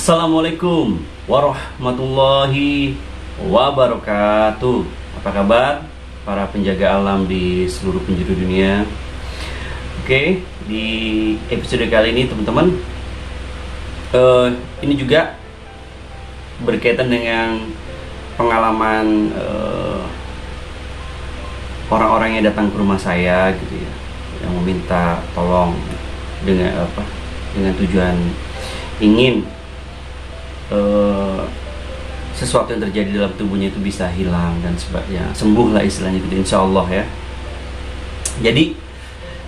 Assalamualaikum warahmatullahi wabarakatuh. Apa kabar para penjaga alam di seluruh penjuru dunia? Oke, di episode kali ini teman-teman, ini juga berkaitan dengan pengalaman orang-orang yang datang ke rumah saya gitu ya, yang meminta tolong dengan tujuan ingin sesuatu yang terjadi dalam tubuhnya itu bisa hilang dan sebagainya, sembuh lah istilahnya gitu, insya Allah ya. Jadi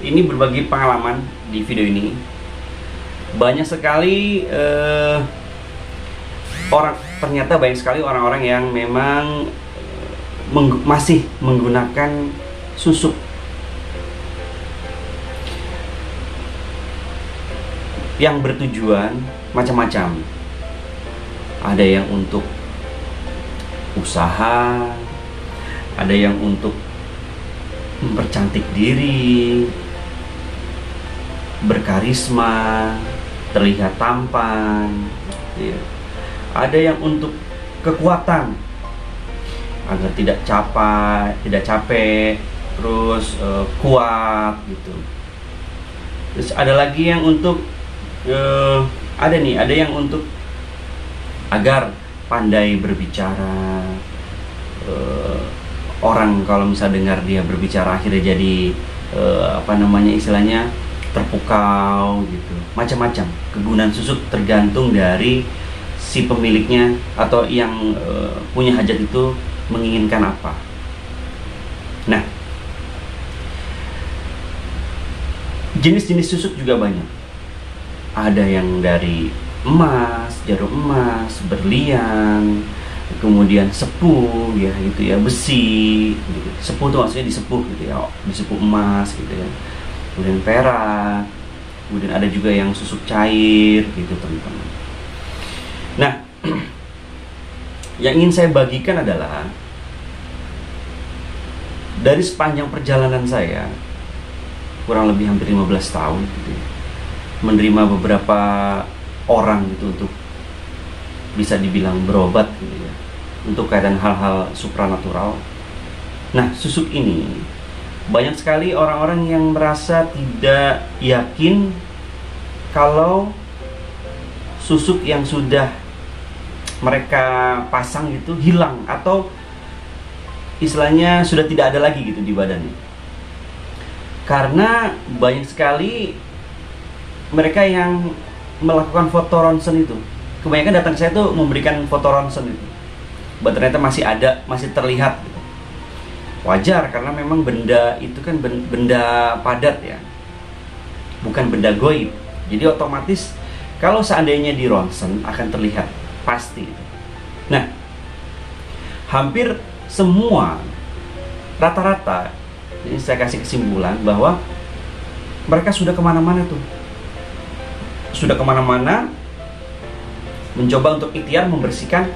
ini berbagi pengalaman di video ini. Banyak sekali banyak sekali orang-orang yang memang masih menggunakan susuk yang bertujuan macam-macam. Ada yang untuk usaha, ada yang untuk mempercantik diri, berkarisma, terlihat tampan, ya. Ada yang untuk kekuatan, agar tidak capek, terus kuat gitu. Terus ada lagi yang untuk ada yang untuk agar pandai berbicara. Orang kalau misal dengar dia berbicara akhirnya jadi istilahnya terpukau gitu. Macam-macam kegunaan susuk tergantung dari si pemiliknya atau yang punya hajat itu menginginkan apa. Nah, jenis-jenis susuk juga banyak. Ada yang dari emas, jarum emas, berlian, kemudian sepuh ya gitu ya, besi gitu. Sepuh itu maksudnya disepuh gitu ya, disepuh emas gitu ya. Kemudian perak, kemudian ada juga yang susuk cair gitu teman-teman. Nah, yang ingin saya bagikan adalah dari sepanjang perjalanan saya, kurang lebih hampir 15 tahun gitu ya, menerima beberapa orang gitu untuk bisa dibilang berobat gitu ya, untuk kaitan hal-hal supranatural. Nah, susuk ini banyak sekali orang-orang yang merasa tidak yakin kalau susuk yang sudah mereka pasang itu hilang atau istilahnya sudah tidak ada lagi gitu di badannya. Karena banyak sekali mereka yang melakukan foto ronsen itu. Kebanyakan datang ke saya tuh memberikan foto ronsen itu. Ternyata masih ada, masih terlihat gitu. Wajar karena memang benda itu kan benda padat ya, bukan benda goib. Jadi otomatis kalau seandainya di ronsen akan terlihat pasti itu. Nah, hampir semua rata-rata, ini saya kasih kesimpulan bahwa mereka sudah kemana-mana tuh, sudah kemana-mana mencoba untuk ikhtiar membersihkan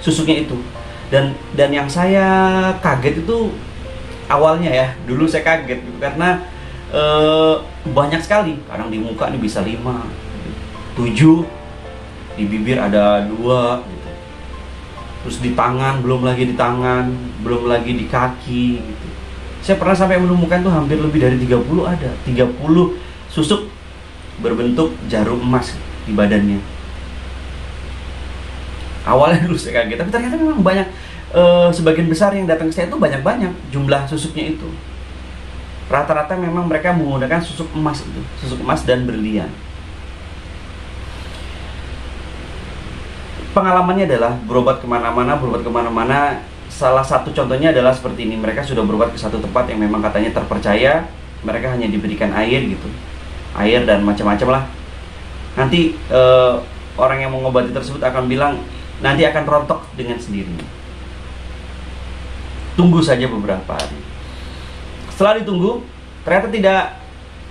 susuknya itu. Dan yang saya kaget itu awalnya ya, dulu saya kaget gitu, karena banyak sekali. Kadang di muka ini bisa 5, 7, di bibir ada 2 gitu. Terus di tangan, belum lagi di tangan, belum lagi di kaki gitu. Saya pernah sampai menemukan tuh hampir lebih dari 30 ada, 30 susuk berbentuk jarum emas di badannya. Awalnya dulu saya kaget, tapi ternyata memang banyak, sebagian besar yang datang ke saya itu banyak jumlah susuknya itu. Rata-rata memang mereka menggunakan susuk emas itu, susuk emas dan berlian. Pengalamannya adalah berobat kemana-mana. Salah satu contohnya adalah seperti ini. Mereka sudah berobat ke satu tempat yang memang katanya terpercaya. Mereka hanya diberikan air gitu, air dan macam-macam lah. Nanti orang yang mengobati tersebut akan bilang nanti akan rontok dengan sendirinya. Tunggu saja beberapa hari. Setelah ditunggu, ternyata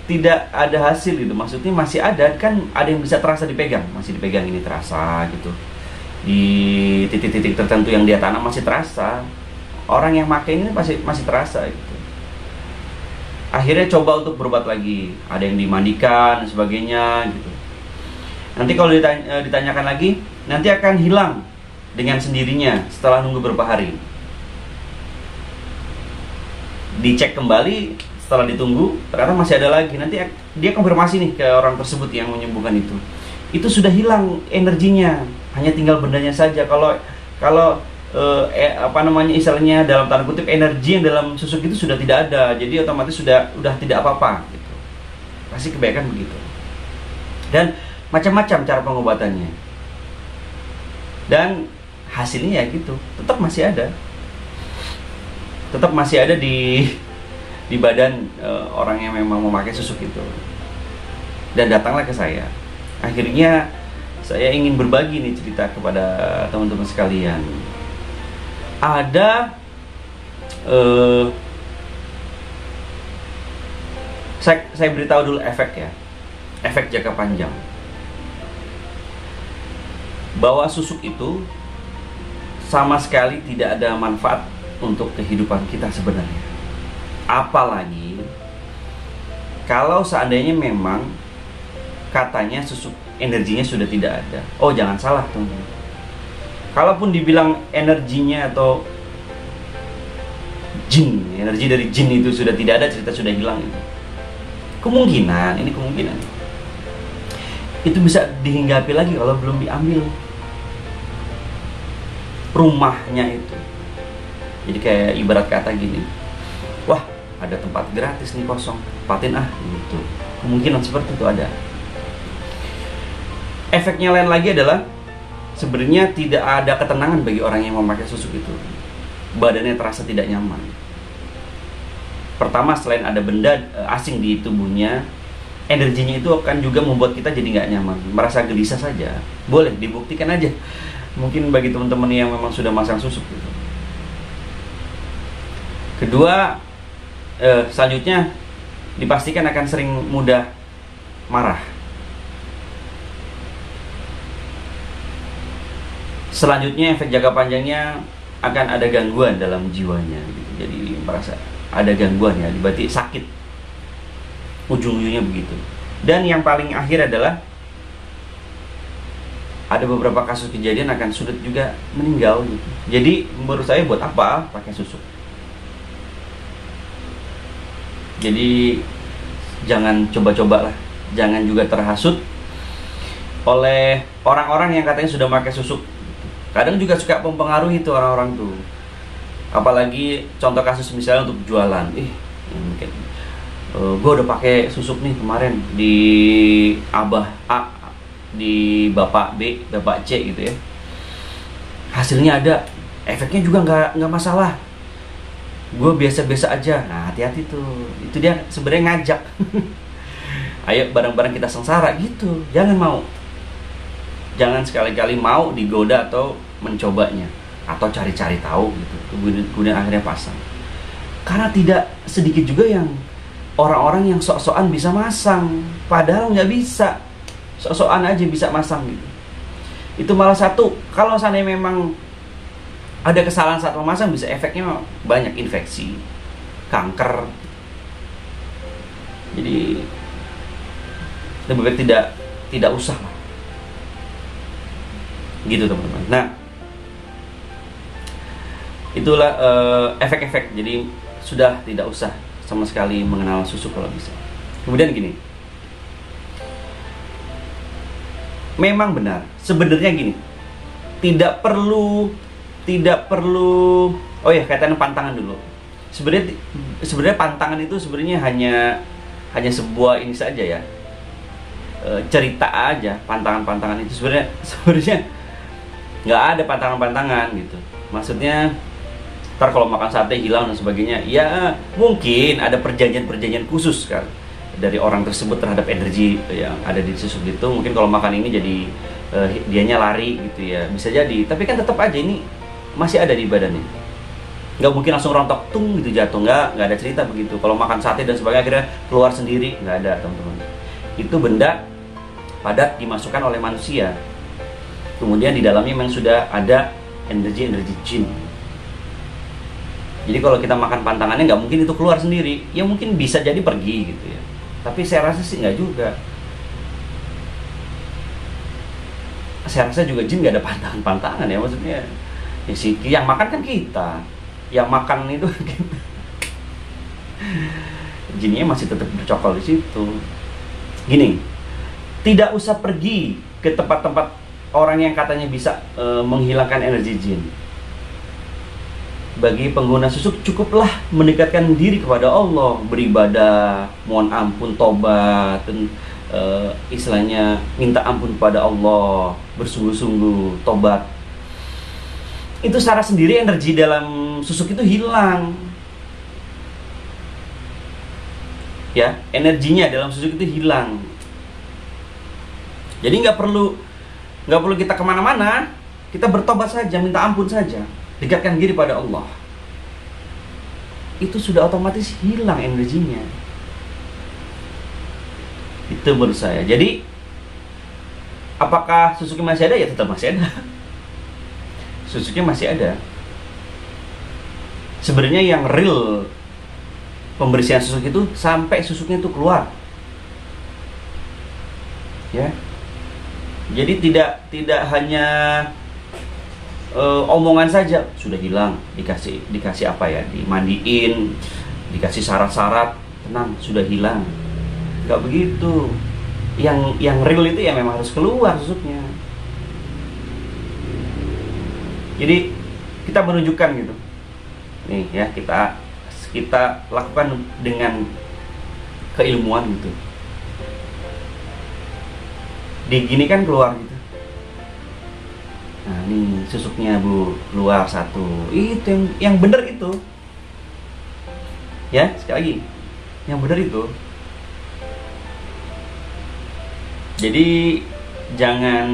tidak ada hasil gitu. Maksudnya masih ada, kan ada yang bisa terasa dipegang, masih dipegang, ini terasa gitu. Di titik-titik tertentu yang dia tanam masih terasa. Orang yang pakai ini masih terasa gitu. Akhirnya coba untuk berobat lagi, ada yang dimandikan dan sebagainya gitu. Nanti kalau ditanyakan lagi, nanti akan hilang dengan sendirinya setelah nunggu beberapa hari. Dicek kembali, setelah ditunggu, ternyata masih ada lagi. Nanti dia konfirmasi nih ke orang tersebut yang menyembuhkan itu. Itu sudah hilang energinya, hanya tinggal bendanya saja. Kalau istilahnya dalam tanda kutip energi yang dalam susuk itu sudah tidak ada, jadi otomatis sudah tidak apa-apa gitu. Pasti kebanyakan begitu. Dan macam-macam cara pengobatannya. Dan hasilnya ya gitu, tetap masih ada. Tetap masih ada di badan orang yang memang memakai susuk itu. Dan datanglah ke saya. Akhirnya saya ingin berbagi nih cerita kepada teman-teman sekalian. Ada saya beritahu dulu efek ya. Efek jangka panjang. Bahwa susuk itu sama sekali tidak ada manfaat untuk kehidupan kita sebenarnya. Apalagi kalau seandainya memang katanya susuk energinya sudah tidak ada. Oh, jangan salah teman-teman. Kalaupun dibilang energinya atau jin, energi dari jin itu sudah tidak ada, cerita sudah hilang itu. Kemungkinan itu bisa dihinggapi lagi kalau belum diambil rumahnya itu. Jadi kayak ibarat kata gini, wah ada tempat gratis nih kosong, tempatin gitu. Kemungkinan seperti itu ada. Efeknya lain lagi adalah sebenarnya tidak ada ketenangan bagi orang yang memakai susuk itu. Badannya terasa tidak nyaman. Pertama, selain ada benda asing di tubuhnya, energinya itu akan juga membuat kita jadi nggak nyaman, merasa gelisah saja. Boleh dibuktikan aja. Mungkin bagi teman-teman yang memang sudah masang susuk gitu. Kedua, selanjutnya dipastikan akan sering mudah marah. Selanjutnya efek jangka panjangnya akan ada gangguan dalam jiwanya gitu. Jadi merasa ada gangguan ya, berarti sakit. Ujung-ujungnya begitu. Dan yang paling akhir adalah ada beberapa kasus kejadian akan sulit juga meninggal gitu. Jadi menurut saya buat apa pakai susuk? Jadi jangan coba-coba lah. Jangan juga terhasut oleh orang-orang yang katanya sudah pakai susuk. Kadang juga suka mempengaruhi itu orang-orang tuh. Apalagi contoh kasus misalnya untuk jualan. Mungkin gue udah pakai susuk nih kemarin di Abah A, di Bapak B, Bapak C gitu ya. Hasilnya ada, efeknya juga nggak masalah. Gue biasa-biasa aja. Nah, hati-hati tuh. Itu dia sebenarnya ngajak. Ayo bareng-bareng kita sengsara gitu. Jangan mau. Jangan sekali-kali mau digoda atau mencobanya atau cari-cari tahu gitu. Kemudian akhirnya pasang. Karena tidak sedikit juga yang orang-orang yang sok-sokan bisa masang, padahal nggak bisa. Sok-sokan aja bisa masang gitu. Itu malah satu, kalau seandainya memang ada kesalahan saat memasang, bisa efeknya banyak, infeksi, kanker. Jadi lebih baik tidak usah lah. Gitu teman-teman. Nah, itulah efek-efek. Jadi sudah tidak usah sama sekali mengenal susuk kalau bisa. Kemudian gini, memang benar, sebenarnya gini, tidak perlu oh ya, kaitan pantangan dulu. Sebenarnya pantangan itu sebenarnya hanya sebuah ini saja ya, cerita aja. Pantangan itu sebenarnya nggak ada pantangan gitu. Maksudnya ntar kalau makan sate hilang dan sebagainya, ya mungkin ada perjanjian khusus kan dari orang tersebut terhadap energi yang ada di susuk itu. Mungkin kalau makan ini jadi dianya lari gitu ya, bisa jadi. Tapi kan tetap aja ini masih ada di badannya. Nggak mungkin langsung rontok tung gitu jatuh, nggak ada cerita begitu. Kalau makan sate dan sebagainya akhirnya keluar sendiri, nggak ada teman-teman. Itu benda padat dimasukkan oleh manusia. Kemudian di dalamnya memang sudah ada energi jin. Jadi kalau kita makan pantangannya nggak mungkin itu keluar sendiri. Ya mungkin bisa jadi pergi gitu ya. Tapi saya rasa sih nggak juga. saya rasa juga jin gak ada pantangan-pantangan ya, maksudnya ya sih, yang makan kan kita, yang makan itu kita. Jinnya masih tetap bercokol di situ. Gini, tidak usah pergi ke tempat-tempat orang yang katanya bisa menghilangkan energi jin. Bagi pengguna susuk, cukuplah mendekatkan diri kepada Allah, beribadah, mohon ampun, tobat, dan istilahnya minta ampun kepada Allah, bersungguh-sungguh tobat. Itu secara sendiri energi dalam susuk itu hilang. Ya, energinya dalam susuk itu hilang. Jadi nggak perlu kita kemana-mana, kita bertobat saja, minta ampun saja, dekatkan diri pada Allah. Itu sudah otomatis hilang energinya. Itu menurut saya. Jadi apakah susuknya masih ada? Ya tetap masih ada. Susuknya masih ada. Sebenarnya yang real pembersihan susuk itu sampai susuknya itu keluar. Ya. Jadi tidak hanya omongan saja sudah hilang, dikasih apa ya, dimandiin, dikasih syarat-syarat, tenang sudah hilang. Enggak begitu. Yang real itu ya memang harus keluar susuknya. Jadi kita menunjukkan gitu. Nih ya, kita lakukan dengan keilmuan gitu. Digini kan keluar gitu. Nah ini susuknya Bu, keluar satu. Itu yang benar itu. Ya sekali lagi, yang benar itu. Jadi jangan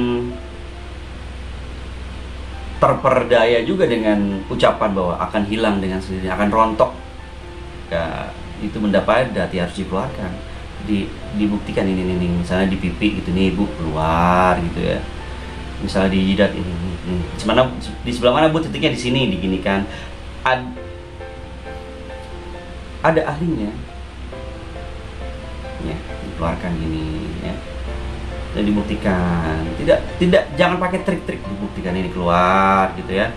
terperdaya juga dengan ucapan bahwa akan hilang dengan sendirinya, akan rontok. Ya, itu benda padat ya, harus dikeluarkan. Dibuktikan ini misalnya di pipi gitu nih Bu, keluar gitu ya. Misalnya di jidat ini. Di sebelah mana Bu titiknya? Di sini, diginikan. Ada ahlinya. Ya, dikeluarkan gini ya. Dan dibuktikan. Tidak jangan pakai trik-trik, dibuktikan ini keluar gitu ya.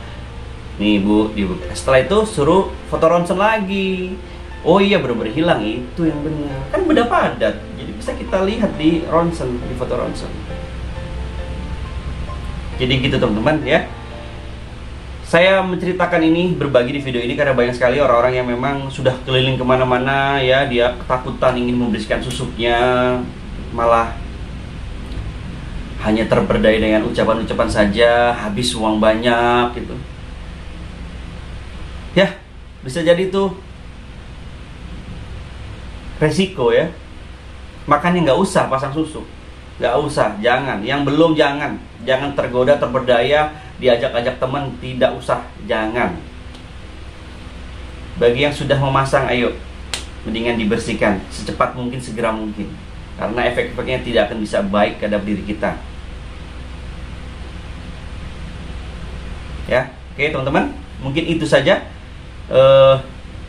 Nih Bu, dibuktikan. Setelah itu suruh foto ronsen lagi. Oh iya, benar-benar hilang, itu yang benar. Kan beda padat. Jadi bisa kita lihat di ronsen, di foto ronsen. Jadi gitu teman-teman ya. Saya menceritakan ini, berbagi di video ini karena banyak sekali orang-orang yang memang sudah keliling kemana-mana ya, dia ketakutan ingin membersihkan susuknya, malah hanya terperdaya dengan ucapan-ucapan saja, habis uang banyak gitu. Ya, bisa jadi itu resiko ya. Makanya nggak usah pasang susuk, nggak usah, jangan. Yang belum jangan tergoda, terperdaya, diajak-ajak teman, tidak usah, jangan. Bagi yang sudah memasang, ayo, mendingan dibersihkan secepat mungkin, segera mungkin, karena efek-efeknya tidak akan bisa baik terhadap diri kita. Ya, oke teman-teman, mungkin itu saja.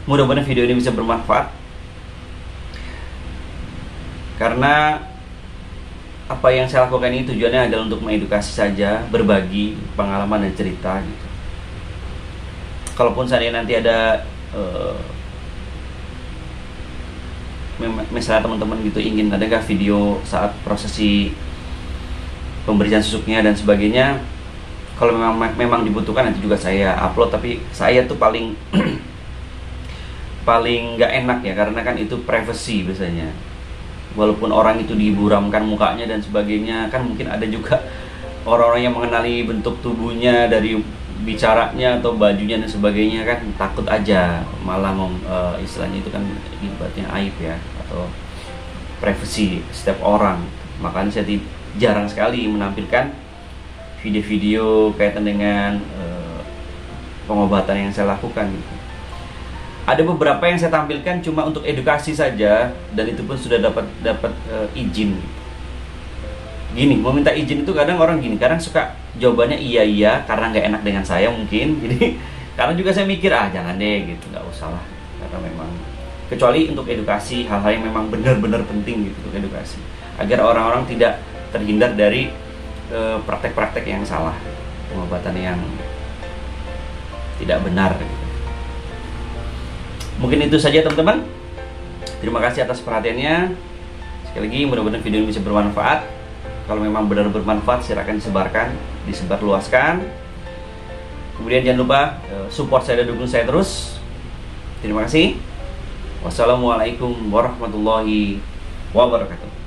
Mudah-mudahan video ini bisa bermanfaat, karena apa yang saya lakukan ini tujuannya adalah untuk mengedukasi saja, berbagi pengalaman dan cerita gitu. Kalaupun seandainya nanti ada misalnya teman-teman gitu ingin adakah video saat prosesi pemberian susuknya dan sebagainya, kalau memang dibutuhkan nanti juga saya upload. Tapi saya tuh paling nggak enak ya, karena kan itu privacy biasanya. Walaupun orang itu diburamkan mukanya dan sebagainya, kan mungkin ada juga orang-orang yang mengenali bentuk tubuhnya dari bicaranya atau bajunya dan sebagainya, kan takut aja malah istilahnya itu kan ibaratnya aib ya, atau privacy setiap orang. Makanya saya jarang sekali menampilkan video-video kaitan dengan pengobatan yang saya lakukan gitu. Ada beberapa yang saya tampilkan cuma untuk edukasi saja, dan itu pun sudah dapat izin. Gini, mau minta izin itu kadang orang gini, kadang suka jawabannya iya karena nggak enak dengan saya mungkin. Jadi karena juga saya mikir jangan deh gitu, nggak usah lah, karena memang kecuali untuk edukasi, hal-hal yang memang benar-benar penting gitu untuk edukasi, agar orang-orang tidak terhindar dari praktek-praktek yang salah, pengobatan yang tidak benar gitu. Mungkin itu saja teman-teman. Terima kasih atas perhatiannya. Sekali lagi mudah-mudahan video ini bisa bermanfaat. Kalau memang benar bermanfaat, silakan disebarkan, disebarluaskan. Kemudian jangan lupa support saya dan dukung saya terus. Terima kasih. Wassalamualaikum warahmatullahi wabarakatuh.